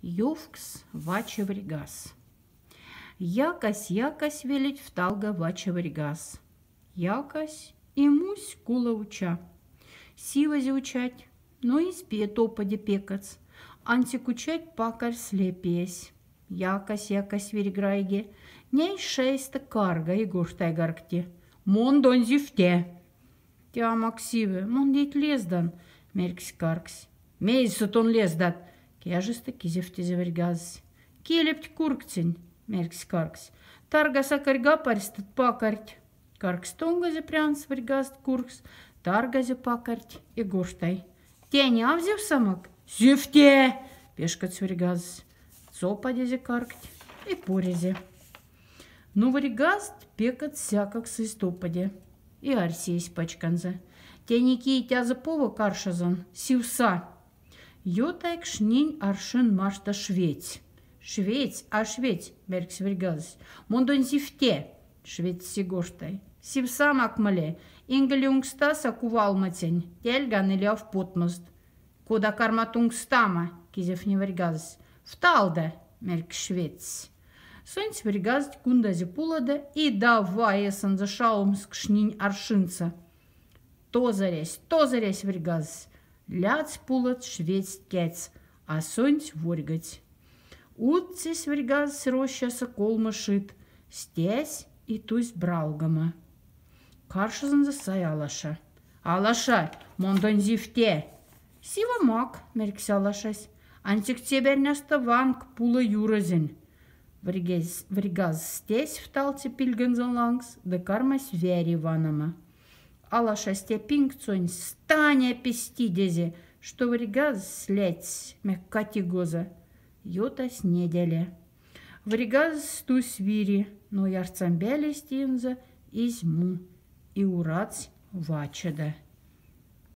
Ювкс ваче вригас. Якась велить вталга ваче вригас. Якась и мусь кула уча. Сивази учать, но и спе топаде пекац. Антикучать пакарь слепесь. Якась вериграйге. Ней шеста карга и гуртай гаркте. Мон дон зифте. Тя максиве, мон дейт лездан, меркс каркс. Мейсут он лездат. Кяжеста кизефте завергаз. Келепть куркцень, меркс каркс. Таргаса карга парстат пакарть. Каркс тонгазе прянс варгаст куркс. Таргазе пакарть и гуртай. Тень авзев самак? Зифте! Пешкат сваргаз. Цопадезе каркть и порезе. Ну варгаст пекат сякак с истопаде. И арсейс пачканзе. Теники тяза пова каршазан, сивса. Йотайк шнинь аршин машта швець. Швець, а швець, меркс варгаз. Мондон зифте, швець сигоштай. Сивса макмале, ингелюнгстаса кувалмацень, тельган или в потмост. Куда карматунгстама, кизев не варгаз. Вталда, меркс швець. Сонц варгаз кундазе пулада и давай эсан за шаумск шнинь аршинца. То заресь варгаз. Ляц пулат швець кец, а сонц воргать. Утцись варгаз рощаса колма шит, стесь и тусь бралгама. Каршазан засай алаша. Алаша, мондон зифте. Сива мак, меркс алашась. Антик теберняста ванг пула юразин. Варгаз стесь вталте пильганзан лангс, да кармась вери ванама. Алаша степинг цонь стане пестидезе, что варгаз слять меккати гоза. Йотас неделе. Варгаз стусь вири, но ярцамбели стинза изму и урац вачеда.